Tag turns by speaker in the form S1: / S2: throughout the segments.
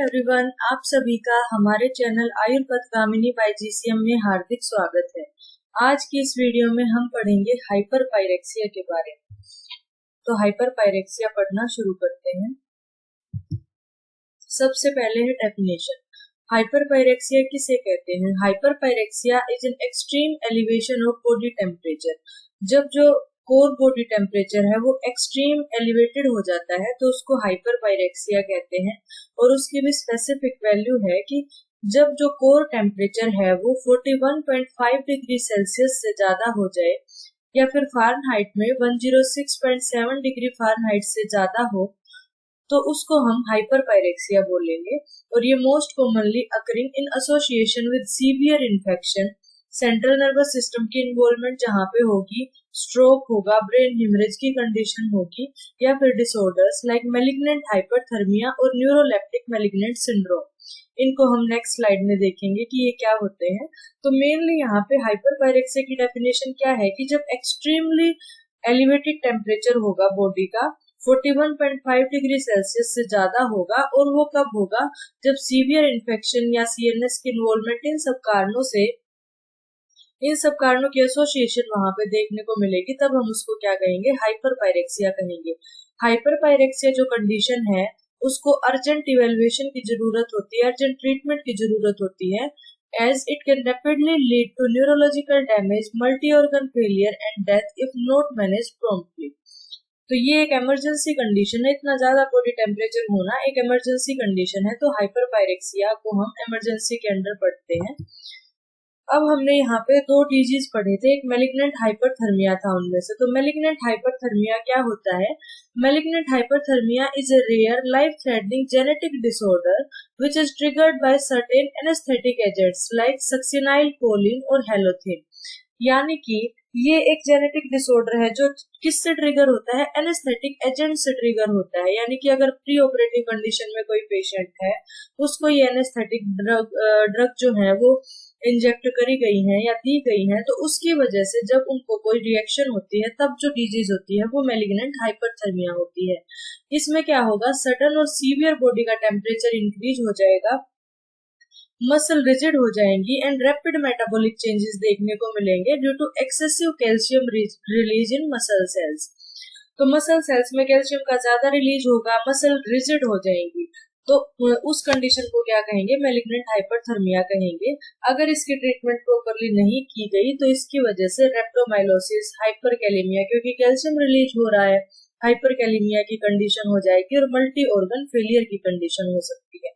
S1: Everyone, आप सभी का हमारे चैनल आयुर्पथगामिनी बाय जीसीएम में हार्दिक स्वागत है। आज की इस वीडियो में हम पढ़ेंगे हाइपरपायरेक्सिया के बारे में। तो हाइपरपायरेक्सिया पढ़ना शुरू करते हैं। सबसे पहले है डेफिनेशन। हाइपरपायरेक्सिया किसे कहते हैं? Hyperpyrexia is an extreme elevation of body temperature. जब जो कोर बॉडी टेम्परेचर है वो एक्सट्रीम एलिवेटेड हो जाता है तो उसको हाइपरपायरेक्सिया कहते हैं। और उसकी भी स्पेसिफिक वैल्यू है कि जब जो कोर टेम्परेचर है वो 41.5 डिग्री सेल्सियस से ज्यादा हो जाए या फिर फ़ारेनहाइट में 106.7 डिग्री फ़ारेनहाइट से ज्यादा हो तो उसको हम हाइपरपायरेक्सिया बोलेंगे। और ये most commonly occurring in association with severe infection, central nervous system की इन्वॉल्वमेंट जहाँ पे होगी, स्ट्रोक होगा, ब्रेन हिमरेज की कंडीशन होगी, या फिर डिसऑर्डर्स लाइक मैलिग्नेंट हाइपरथर्मिया और न्यूरोलेप्टिक मैलिग्नेंट सिंड्रोम। इनको हम नेक्स्ट स्लाइड में देखेंगे कि ये क्या होते हैं। तो मेनली यहाँ पे हाइपरपायरेक्सिया की डेफिनेशन क्या है कि जब एक्सट्रीमली एलिवेटेड टेम्परेचर होगा बॉडी का 41.5 डिग्री सेल्सियस से ज्यादा होगा, और वो कब होगा? जब सीवियर इन्फेक्शन या सीएनएस की इन्वॉल्वमेंट इन सब कारणों की एसोसिएशन वहां पे देखने को मिलेगी, तब हम उसको क्या कहेंगे? हाइपरपायरेक्सिया कहेंगे। हाइपरपायरेक्सिया जो कंडीशन है उसको अर्जेंट इवेल्युएशन की जरूरत होती है, अर्जेंट ट्रीटमेंट की जरूरत होती है, as it can rapidly lead to neurological damage, multi organ failure and death if not manage promptly. तो ये एक इमरजेंसी कंडीशन है। इतना ज्यादा बॉडी टेम्परेचर होना एक इमरजेंसी कंडीशन है, तो हाइपरपायरेक्सिया को हम इमरजेंसी के अंडर पढ़ते हैं। अब हमने यहाँ पे दो डिजीज पढ़े थे, एक मैलिग्नेंट हाइपरथर्मिया था उनमें से। तो मैलिग्नेंट हाइपरथर्मिया क्या होता है? Malignant hyperthermia is a rare life threatening genetic disorder which is triggered by certain anaesthetic agents like succinyl choline और हेलोथिन। यानी कि ये एक जेनेटिक डिसऑर्डर है जो किससे ट्रिगर होता है? एनेस्थेटिक एजेंट से ट्रिगर होता है। यानी कि अगर प्री ऑपरेटिव कंडीशन में कोई पेशेंट है, उसको ये एनेस्थेटिक ड्रग जो है वो इंजेक्ट करी गई है या दी गई है, तो उसकी वजह से जब उनको कोई रिएक्शन होती है तब जो डिजीज होती है वो मैलिग्नेंट हाइपरथर्मिया होती है। इसमें क्या होगा? सडन और सीवियर बॉडी का टेम्परेचर इंक्रीज हो जाएगा, मसल रिजिड हो जाएंगी एंड रैपिड मेटाबॉलिक चेंजेस देखने को मिलेंगे due to excessive calcium release in muscle cells. तो मसल सेल्स में कैल्शियम का ज्यादा रिलीज होगा, मसल रिजिड हो जाएंगी, तो उस कंडीशन को क्या कहेंगे? मैलिग्नेंट हाइपरथर्मिया कहेंगे। अगर इसकी ट्रीटमेंट प्रॉपरली नहीं की गई तो इसकी वजह से रेप्टोमाइलोसिस, हाइपरकैलेमिया, क्योंकि कैल्शियम रिलीज हो रहा है, हाइपरकैलेमिया की कंडीशन हो जाएगी और मल्टी ऑर्गन फेलियर की कंडीशन हो सकती है।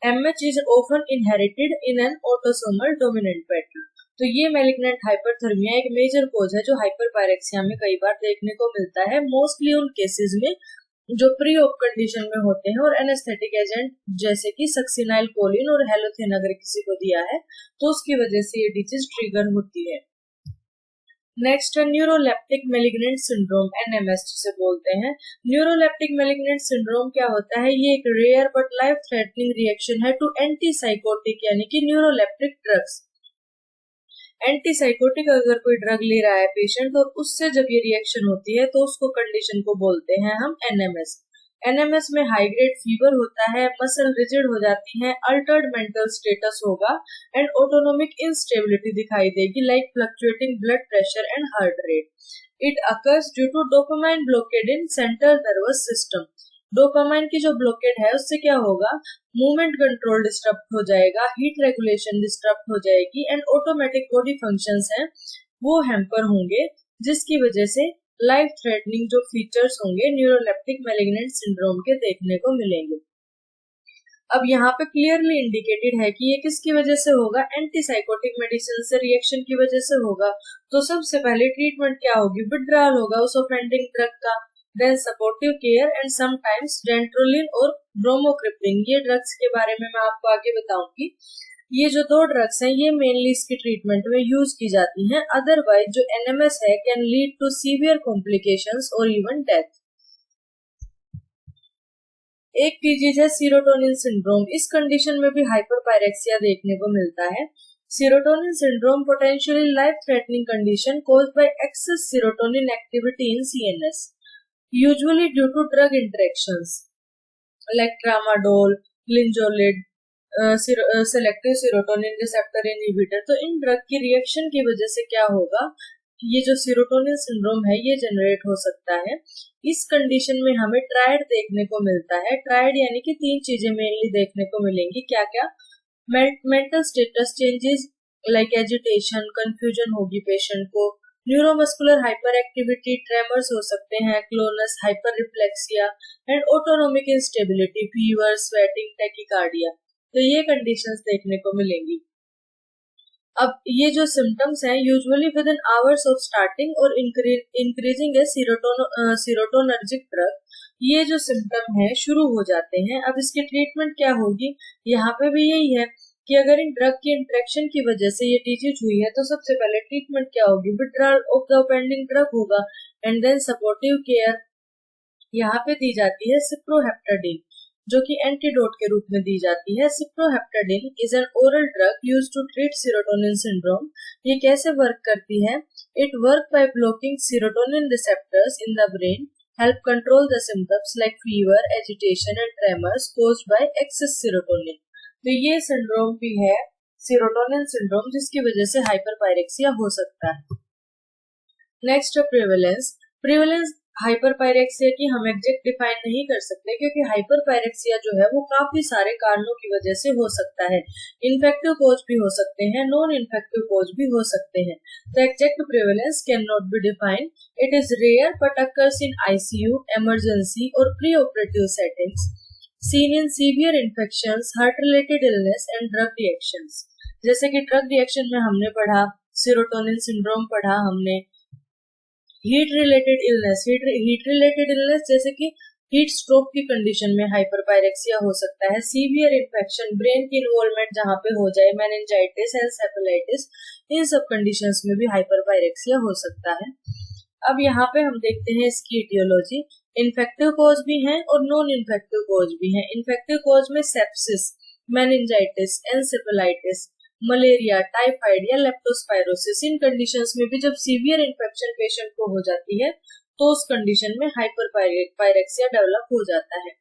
S1: MH is often inherited in an autosomal dominant pattern। तो ये मैलिग्नेंट हाइपरथर्मिया एक मेजर कोज है जो हाइपरपायरेक्सिया में कई बार देखने को मिलता है, मोस्टली उन केसेस में जो प्री ऑप कंडीशन में होते हैं और एनेस्थेटिक एजेंट जैसे कि सक्सिनाइल कोलिन और हेलोथिन अगर किसी को दिया है तो उसकी वजह से ये डिजीज ट्रिगर होती है। नेक्स्ट है न्यूरोलेप्टिक मैलिग्नेंट सिंड्रोम, NMS जिसे बोलते हैं। न्यूरोलेप्टिक मैलिग्नेंट सिंड्रोम क्या होता है? ये एक rare but life threatening reaction है टू एंटीसाइकोटिक यानी कि न्यूरोलेप्टिक ड्रग्स। एंटीसाइकोटिक अगर कोई ड्रग ले रहा है पेशेंट और उससे जब ये रिएक्शन होती है तो उसको कंडीशन को बोलते हैं हम NMS। NMS में हाई ग्रेड फीवर होता है, मसल रिजिड हो जाती है, अल्टर्ड मेंटल स्टेटस होगा एंड ऑटोनोमिक इंस्टेबिलिटी दिखाई देगी like fluctuating blood pressure and heart rate. It occurs due to dopamine blockade in central nervous system. Dopamine की जो ब्लॉकेड है उससे क्या होगा? मूवमेंट कंट्रोल डिस्टर्ब हो जाएगा, हीट रेगुलेशन डिस्टर्ब हो जाएगी एंड ऑटोमेटिक बॉडी फंक्शंस हैं वो हैम्पर होंगे, जिसकी वजह से लाइफ थ्रेटनिंग जो फीचर्स होंगे न्यूरोलेप्टिक मैलिग्नेंट सिंड्रोम के देखने को मिलेंगे। अब यहाँ पे क्लियरली इंडिकेटेड है कि ये किसकी वजह से होगा? एंटीसाइकोटिक मेडिसिन से रिएक्शन की वजह से होगा। तो सबसे पहले ट्रीटमेंट क्या होगी? विड्रॉल होगा उस ऑफेंडिंग ड्रग का, then supportive care and sometimes dantrolene और ब्रोमोक्रिप्टिन। ये ड्रग्स के बारे में मैं आपको आगे बताऊंगी। ये जो दो ड्रग्स हैं ये मेनली इसकी ट्रीटमेंट में यूज की जाती हैं। अदरवाइज जो NMS है can lead to severe complications और इवन डेथ। एक डिजीज है सीरोटोनिन सिंड्रोम। इस कंडीशन में भी हाइपरपायरेक्सिया देखने को मिलता है। Serotonin syndrome potentially life threatening condition caused by excess serotonin activity in CNS, usually due to drug interactions like tramadol, linezolid, selective serotonin receptor inhibitor. तो इन ड्रग की रिएक्शन की वजह से क्या होगा, ये जो सीरोटोनिन सिंड्रोम है ये जनरेट हो सकता है। इस कंडीशन में हमें ट्रायड देखने को मिलता है। ट्रायड यानी कि 3 चीजें मेनली देखने को मिलेंगी। क्या क्या? Mental status changes like agitation, confusion होगी पेशेंट को, न्यूरोमस्कुलर हाइपर एक्टिविटी, ट्रेमर्स हो सकते हैं, GLONASS, hyper reflexia and autonomic instability, fever, sweating, tachycardia. तो ये कंडीशंस देखने को मिलेंगी। अब ये जो सिम्टम्स हैं usually with in hours of starting और इंक्रीजिंग है सीरोटोनर्जिक ड्रग, ये जो सिम्टम है शुरू हो जाते हैं। अब इसकी ट्रीटमेंट क्या होगी, यहाँ पे भी यही है कि अगर इन ड्रग की इंट्रैक्शन की वजह से ये डिजीज हुई है तो सबसे पहले ट्रीटमेंट क्या होगी, withdrawal of the offending drug होगा एंड देन सपोर्टिव केयर यहाँ पे दी जाती है सिप्रोहेप्टाडीन, जो कि एंटीडोट के रूप में दी जाती है। Cyproheptadine is an oral drug used to treat serotonin syndrome. ये कैसे वर्क करती है? It work by blocking serotonin receptors in the brain, help control the symptoms like fever, agitation and tremors caused by excess serotonin. तो ये syndrome भी है serotonin syndrome, जिसकी वजह से हाइपरपायरेक्सिया हो सकता है। नेक्स्ट है प्रिवेलेंस। प्रिवेलेंस हाइपरपायरेक्सिया की हम एग्जैक्ट डिफाइन नहीं कर सकते, क्योंकि हाइपरपायरेक्सिया जो है वो काफी सारे कारणों की वजह से हो सकता है। इन्फेक्टिव कोज भी हो सकते हैं, नॉन इन्फेक्टिव कोज भी हो सकते हैं। The exact prevalence can not be defined. It is rare but occurs in ICU, emergency और pre operative settings, seen in severe infections, heart related illness and drug reactions। जैसे कि ड्रग रिएक्शन में हमने पढ़ा, सीरोटोनिन सिंड्रोम पढ़ा हमने, heat related illness जैसे कि हीट स्ट्रोक की कंडीशन में हाइपरपायरेक्सिया हो सकता है। सीवियर इन्फेक्शन, ब्रेन की इन्वॉल्वमेंट जहां पे हो जाए, मेनिंजाइटिस, एंसेफेलाइटिस, इन सब कंडीशंस में भी हाइपरपायरेक्सिया हो सकता है। अब यहाँ पे हम देखते हैं इसकी इटियोलॉजी। इन्फेक्टिव कोज भी हैं और नॉन इन्फेक्टिव कोज भी हैं। इन्फेक्टिव कोज में sepsis, meningitis, encephalitis, malaria, typhoid या लेप्टोस्पायरोसिस, इन कंडीशंस में भी जब सीवियर इन्फेक्शन पेशेंट को हो जाती है तो उस कंडीशन में हाइपरपायरेक्सिया डेवलप हो जाता है।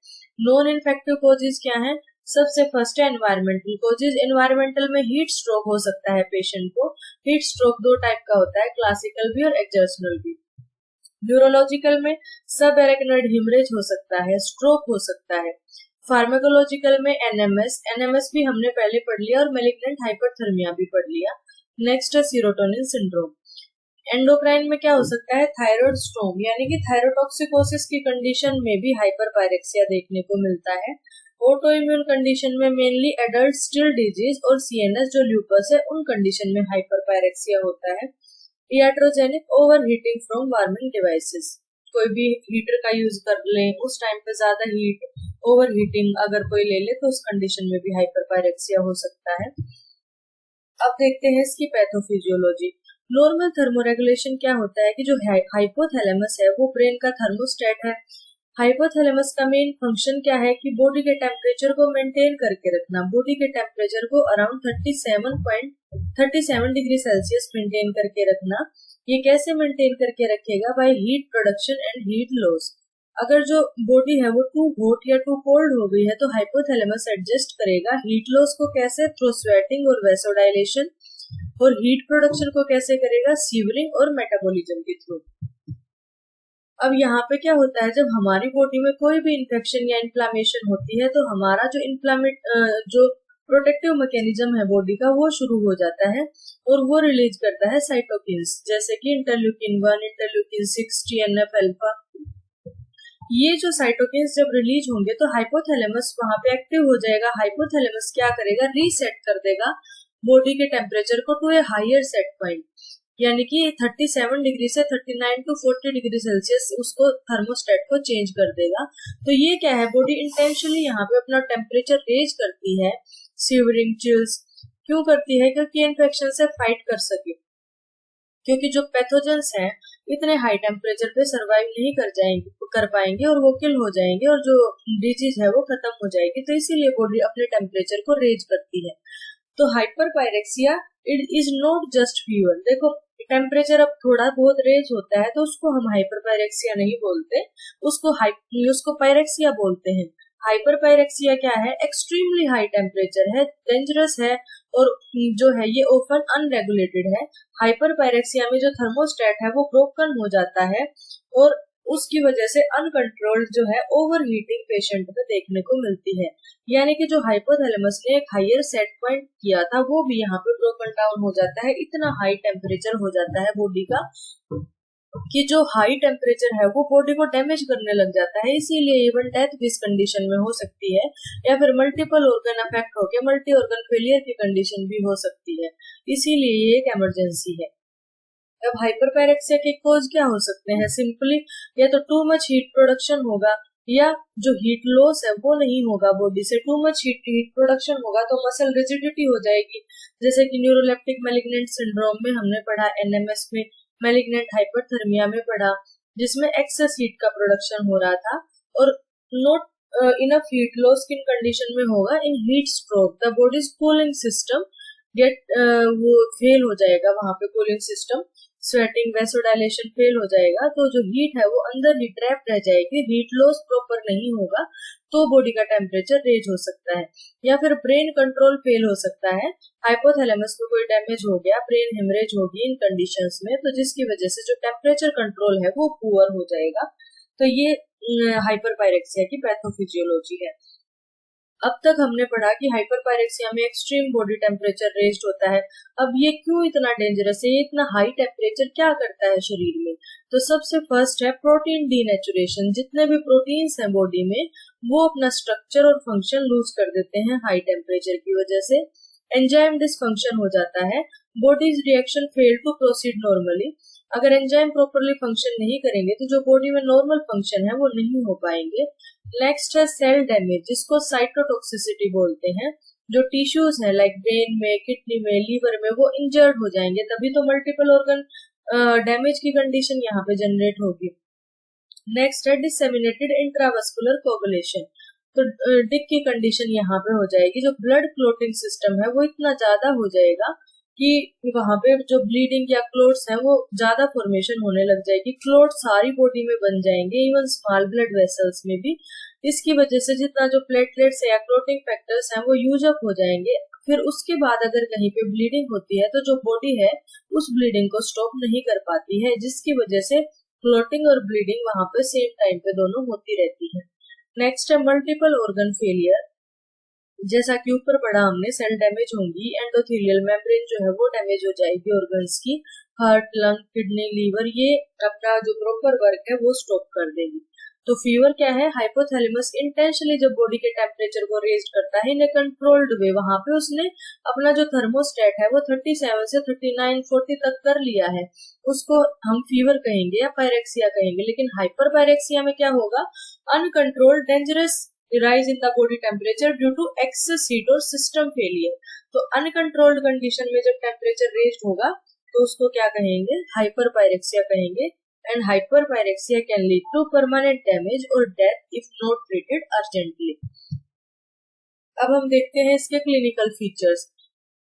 S1: नॉन इन्फेक्टिव कोजेज क्या है? सबसे फर्स्ट है एनवायरमेंटल कोजेज। एनवायरमेंटल में हीट स्ट्रोक हो सकता है पेशेंट को। हीट स्ट्रोक 2 टाइप का होता है, क्लासिकल भी और एक्सर्शनल भी। न्यूरोलॉजिकल में सब एरेक्नोइड हिमरेज हो सकता है, स्ट्रोक हो सकता है। फार्माकोलॉजिकल में एनएमएस भी हमने पहले पढ़ लिया और मैलिग्नेंट हाइपरथर्मिया भी पढ़ लिया। नेक्स्ट है सीरोटोनिन सिंड्रोम। एंडोक्राइन में क्या हो सकता है? थायराइड स्टोम यानी कि थायरोटॉक्सिकोसिस की कंडीशन में भी हाइपरपायरेक्सिया देखने को मिलता है। ऑटो इम्यून कंडीशन में मेनली एडल्ट स्टिल डिजीज और सीएनएस जो ल्यूपस है उन कंडीशन में हाइपरपायरेक्सिया होता है। iatrogenic overheating from warming devices, कोई भी हीटर का यूज कर लें, उस टाइम पे ज्यादा हीट, ओवरहीटिंग अगर कोई ले ले तो उस कंडीशन में भी हाइपरपायरेक्सिया हो सकता है। अब देखते हैं इसकी पैथोफिजियोलॉजी। नॉर्मल थर्मोरेगुलेशन क्या होता है कि जो हाइपोथैलेमस है वो ब्रेन का थर्मोस्टेट है। हाइपोथैलेमस का मेन फंक्शन क्या है कि बॉडी के टेम्परेचर को मेंटेन करके रखना, बॉडी के टेम्परेचर को अराउंड 37 डिग्री सेल्सियस मेंटेन करके रखना। ये कैसे मेंटेन करके रखेगा? By heat production and heat loss. अगर जो बॉडी है वो टू हॉट या टू कोल्ड हो गई है तो हाइपोथैलेमस एडजस्ट करेगा हीट लॉस को कैसे? थ्रू स्वेटिंग और वेसोडाइलेशन। और हीट प्रोडक्शन को कैसे करेगा? सीवरिंग और मेटाबॉलिज्म के थ्रू। अब यहाँ पे क्या होता है, जब हमारी बॉडी में कोई भी इन्फेक्शन या इन्फ्लामेशन होती है तो हमारा जो प्रोटेक्टिव मैकेनिज्म है बॉडी का वो शुरू हो जाता है और वो रिलीज करता है साइटोकिन्स, जैसे कि इंटरल्यूकिन 1, इंटरल्यूकिन 6, TNF अल्फा। ये जो साइटोकिन्स जब रिलीज होंगे तो हाइपोथैलेमस वहां पे एक्टिव हो जाएगा। हाइपोथैलेमस क्या करेगा? रीसेट कर देगा बॉडी के टेम्परेचर को to a higher set point, यानी कि 37 डिग्री से 39 टू 40 डिग्री सेल्सियस उसको थर्मोस्टेट को चेंज कर देगा। तो ये क्या है? बॉडी इंटेंशनली यहाँ पे अपना टेम्परेचर रेज करती है। सीवरिंग, चिल्स क्यों करती है? क्योंकि इन्फेक्शन से फाइट कर सके, क्योंकि जो पैथोजेंस हैं इतने हाई टेम्परेचर पे सरवाइव नहीं कर पाएंगे और वो किल हो जाएंगे और जो डिजीज है वो खत्म हो जाएगी। तो इसीलिए बॉडी अपने टेम्परेचर को रेज करती है। तो hyperpyrexia it is not just fever. देखो टेम्परेचर अब थोड़ा बहुत रेज होता है तो उसको हम हाइपरपायरेक्सिया नहीं बोलते, उसको पायरेक्सिया बोलते हैं। हाइपर पायरेक्सिया क्या है, एक्सट्रीमली हाई टेम्परेचर है, डेंजरस है और जो है ये ओपन अनरेगुलेटेड है। हाइपर पायरेक्सिया में जो थर्मोस्टेट है वो ब्रोकन हो जाता है और उसकी वजह से अनकंट्रोल्ड जो है ओवरहीटिंग पेशेंट में देखने को मिलती है। यानी कि जो हाइपोथैलेमस ने एक हायर सेट पॉइंट किया था वो भी यहाँ पे ब्रोकन डाउन हो जाता है। इतना हाई टेम्परेचर हो जाता है बॉडी का कि जो हाई टेम्परेचर है वो बॉडी को डैमेज करने लग जाता है। इसीलिए इवन डेथ भी इस कंडीशन में हो सकती है या फिर मल्टीपल ऑर्गन अफेक्ट होकर मल्टी ऑर्गन फेलियर की कंडीशन भी हो सकती है। इसीलिए ये एक इमरजेंसी है। अब हाइपर पायरेक्सिया के कॉज क्या हो सकते हैं? सिंपली या तो टू मच हीट प्रोडक्शन होगा या जो हीट लॉस है वो नहीं होगा बॉडी से। टू मच हीट प्रोडक्शन होगा तो मसल रिजिडिटी हो जाएगी, जैसे कि न्यूरोलेप्टिक मैलिग्नेंट सिंड्रोम में हमने पढ़ा, एनएमएस में मैलिग्नेंट हाइपरथर्मिया में पढ़ा, जिसमें एक्सेस हीट का प्रोडक्शन हो रहा था और नॉट इनफ हीट लॉस किन कंडीशन में होगा? इन heat stroke. The bodies cooling system वो फेल हो जाएगा, वहां पे cooling system, sweating, vasodilation fail हो जाएगा, तो जो हीट है वो अंदर ही ट्रैप रह जाएगी, हीट लॉस प्रॉपर नहीं होगा तो बॉडी का टेम्परेचर रेज हो सकता है। या फिर ब्रेन कंट्रोल फेल हो सकता है, हाइपोथैलेमस में कोई डैमेज हो गया, ब्रेन हेमरेज होगी इन कंडीशंस में, तो जिसकी वजह से जो टेम्परेचर कंट्रोल है वो पुअर हो जाएगा। तो ये हाइपर पायरेक्सिया की पैथोफिजियोलॉजी है। अब तक हमने पढ़ा कि हाइपर पायरेक्सिया में एक्सट्रीम बॉडी टेम्परेचर रेज्ड होता है। अब ये क्यों इतना डेंजरस है, ये इतना हाई टेम्परेचर क्या करता है शरीर में? तो सबसे फर्स्ट है प्रोटीन डीनेचुरेशन। जितने भी प्रोटीन्स हैं बॉडी में वो अपना स्ट्रक्चर और फंक्शन लूज कर देते हैं हाई टेम्परेचर की वजह से। एंजाइम डिसफंक्शन हो जाता है, body's reaction fail to proceed normally. अगर एंजाइम प्रॉपरली फंक्शन नहीं करेंगे तो जो बॉडी में नॉर्मल फंक्शन है वो नहीं हो पाएंगे। नेक्स्ट है सेल डैमेज, जिसको साइटोटॉक्सिसिटी बोलते हैं। जो टिश्यूज है लाइक ब्रेन में, किडनी में, लीवर में, वो इंजर्ड हो जाएंगे, तभी तो मल्टीपल ऑर्गन डैमेज की कंडीशन यहाँ पे जनरेट होगी। नेक्स्ट है डिसेमिनेटेड इंट्रावस्कुलर कोगुलेशन। तो डिक की कंडीशन यहाँ पे हो जाएगी, जो ब्लड क्लोटिंग सिस्टम है वो इतना ज्यादा हो जाएगा कि वहां पे जो ब्लीडिंग या क्लोट्स हैं वो ज्यादा फॉर्मेशन होने लग जाएगी। क्लोट सारी बॉडी में बन जाएंगे, इवन स्मॉल ब्लड वेसल्स में भी। इसकी वजह से जितना जो प्लेटलेट्स या क्लोटिंग फैक्टर्स हैं वो यूज अप हो जाएंगे। फिर उसके बाद अगर कहीं पे ब्लीडिंग होती है तो जो बॉडी है उस ब्लीडिंग को स्टॉप नहीं कर पाती है, जिसकी वजह से क्लोटिंग और ब्लीडिंग वहां पे सेम टाइम पे दोनों होती रहती है। नेक्स्ट है मल्टीपल ऑर्गन फेलियर। जैसा कि ऊपर पढ़ा हमने, सेल डैमेज होंगी, एंडोथेलियल मेम्ब्रेन जो है वो डैमेज हो जाएगी ऑर्गन्स की, हार्ट, लंग, किडनी, लीवर, ये अपना जो प्रॉपर वर्क है वो स्टॉप कर देगी। तो फीवर क्या है? हाइपोथैलेमस इंटेंशनली जब बॉडी के टेम्परेचर को रेज करता है इन ए कंट्रोल्ड वे, वहां पे उसने अपना जो थर्मोस्टेट है वो 37 से 39, 40 तक कर लिया है, उसको हम फीवर कहेंगे या पायरेक्सिया कहेंगे। लेकिन हाइपर पायरेक्सिया में क्या होगा? Uncontrolled dangerous rise in the body temperature due to excess heat और system failure। तो अनकंट्रोल्ड कंडीशन में जब टेम्परेचर रेज्ड होगा तो उसको क्या कहेंगे? हाइपर पायरेक्सिया कहेंगे। And hyperpyrexia can lead to permanent damage और death if not treated urgently. अब हम देखते हैं इसके क्लिनिकल फीचर्स।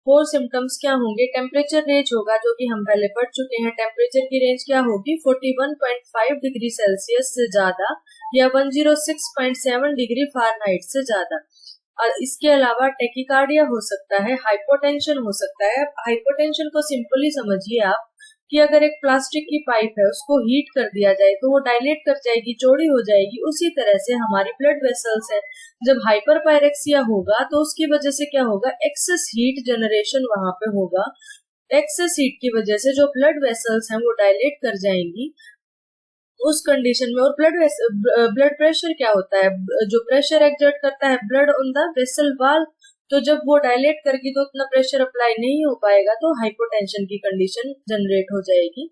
S1: 4 सिम्टम्स क्या होंगे? टेम्परेचर रेंज होगा, जो कि हम पहले पढ़ चुके हैं। टेम्परेचर की रेंज क्या होगी? 41.5 डिग्री सेल्सियस से ज्यादा या 106.7 डिग्री फ़ारेनहाइट से ज्यादा। और इसके अलावा टेकिकार्डिया हो सकता है, हाइपोटेंशन हो सकता है। हाइपोटेंशन को सिंपली समझिए आप कि अगर एक प्लास्टिक की पाइप है उसको हीट कर दिया जाए तो वो डायलेट कर जाएगी, चौड़ी हो जाएगी। उसी तरह से हमारी ब्लड वेसल्स है, जब हाइपर पायरेक्सिया होगा तो उसकी वजह से क्या होगा? एक्सेस हीट जनरेशन वहां पे होगा। एक्सेस हीट की वजह से जो ब्लड वेसल्स हैं वो डायलेट कर जाएंगी उस कंडीशन में। और ब्लड प्रेशर क्या होता है? जो प्रेशर एक्सर्ट करता है blood on the vessel wall, तो जब वो डायलेट करगी तो उतना प्रेशर अप्लाई नहीं हो पाएगा, तो हाइपोटेंशन की कंडीशन जनरेट हो जाएगी।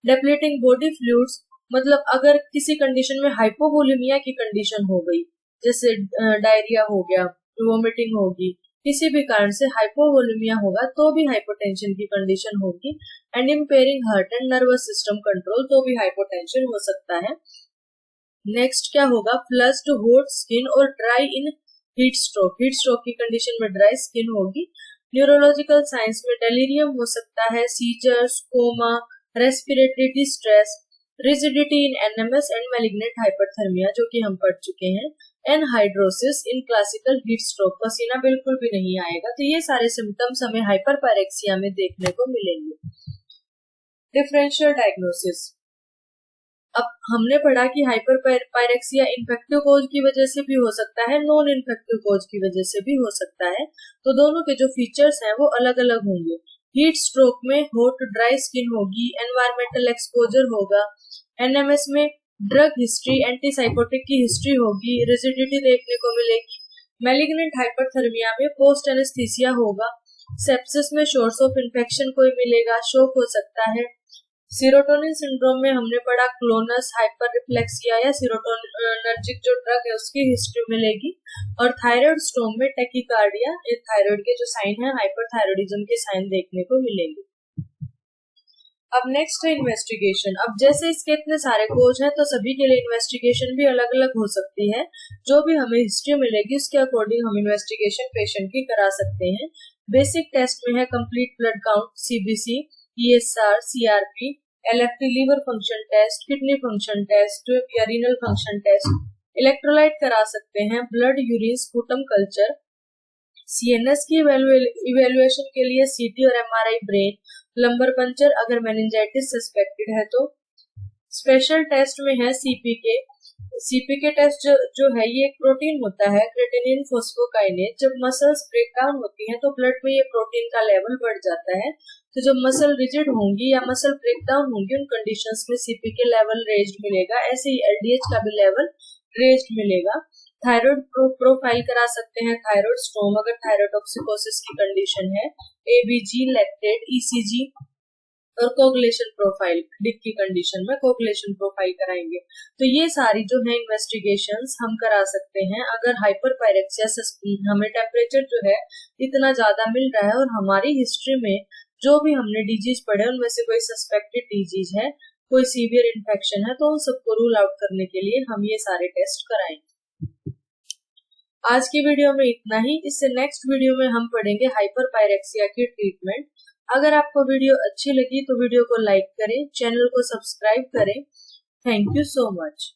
S1: डेप्लीटिंग बॉडी फ्लूइड्स, मतलब अगर किसी कंडीशन में हाइपोवोलेमिया की कंडीशन हो गई, जैसे डायरिया हो गया, वोमिटिंग होगी, किसी भी कारण से हाइपोवोलेमिया होगा तो भी हाइपोटेंशन की कंडीशन होगी। And impairing heart and nervous system control, तो भी हाइपोटेंशन हो सकता है। नेक्स्ट क्या होगा? फ्लश्ड हॉट स्किन और dry in heat stroke. Heat stroke की कंडीशन में ड्राई स्किन होगी। न्यूरोलॉजिकल साइंस में डेलीरियम हो सकता है, seizures, coma, respiratory distress, rigidity in NMS and malignant hyperthermia, जो कि हम पढ़ चुके हैं। Anhidrosis in classical heat stroke, पसीना बिल्कुल भी नहीं आएगा। तो ये सारे सिम्टम्स हमें हाइपरपायरेक्सिया में देखने को मिलेंगे। Differential diagnosis. अब हमने पढ़ा कि हाइपरपायरेक्सिया इन्फेक्टिव कोज की वजह से भी हो सकता है, नॉन इन्फेक्टिव कोज की वजह से भी हो सकता है। तो दोनों के जो फीचर्स हैं वो अलग अलग होंगे। हीट स्ट्रोक में हॉट ड्राई स्किन होगी, एनवायरमेंटल एक्सपोजर होगा। एनएमएस में ड्रग हिस्ट्री, एंटीसाइकोटिक की हिस्ट्री होगी, रिजिडिटी देखने को मिलेगी। मैलिग्नेंट हाइपरथर्मिया में पोस्ट एनेस्थीसिया होगा। सेप्सिस में सोर्स ऑफ इन्फेक्शन कोई मिलेगा, शॉक हो सकता है। सीरोटोनिन सिंड्रोम में हमने पढ़ा क्लोनस, हाइपर रिफ्लेक्सिया या सीरोटोनिनर्जिक जो ड्रग है उसकी हिस्ट्री मिलेगी। और थायराइड स्टोम में टेकिकार्डिया, थायराइड के जो साइन है हाइपरथायराइडिज्म के साइन देखने को मिलेंगे। अब नेक्स्ट है इन्वेस्टिगेशन। अब जैसे इसके इतने सारे कोज हैं तो सभी के लिए इन्वेस्टिगेशन भी अलग अलग हो सकती है। जो भी हमें हिस्ट्री मिलेगी उसके अकॉर्डिंग हम इन्वेस्टिगेशन पेशेंट की करा सकते हैं। बेसिक टेस्ट में है complete blood count, CBC, ESR, CRP, LFT liver function test, kidney function test या रीनल फंक्शन टेस्ट। इलेक्ट्रोलाइट करा सकते हैं, blood, urine, sputum culture. CNS की इवेल्युएशन के लिए सीटी और एमआरआई ब्रेन, लंबर पंचर अगर मेनिंजाइटिस सस्पेक्टेड है तो। स्पेशल टेस्ट में है सीपीके। सीपीके टेस्ट जो है ये एक प्रोटीन होता है, क्रेटिनिन फॉस्फोकाइनेज। जब मसल्स ब्रेक डाउन होती हैं तो ब्लड में ये प्रोटीन का लेवल बढ़ जाता है। तो जब मसल रिजिड होंगी या मसल ब्रेक डाउन होंगी उन कंडीशंस में सीपीके लेवल रेज्ड मिलेगा। ऐसे ही एलडीएच का भी लेवल रेज्ड मिलेगा। थायराइड प्रोफाइल करा सकते हैं, थायराइड स्टोम अगर थायराइडोक्सिकोसिस की कंडीशन है, एबीजी, लैक्टेट, ईसीजी और कोगुलेशन प्रोफाइल, डिक की कंडीशन में कोगुलेशन प्रोफाइल कराएंगे। तो ये सारी जो है इन्वेस्टिगेशंस हम करा सकते हैं अगर हाइपरपायरेक्सिया हमें टेम्परेचर जो है इतना ज्यादा मिल रहा है और हमारी हिस्ट्री में जो भी हमने डिजीज पढ़े उनमें से कोई सस्पेक्टेड डिजीज है, कोई सीवियर इन्फेक्शन है, तो उन सबको रूल आउट करने के लिए हम ये सारे टेस्ट कराएंगे। आज की वीडियो में इतना ही। इससे नेक्स्ट वीडियो में हम पढ़ेंगे हाइपरपायरेक्सिया की ट्रीटमेंट। अगर आपको वीडियो अच्छी लगी तो वीडियो को लाइक करें, चैनल को सब्सक्राइब करें। Thank you so much.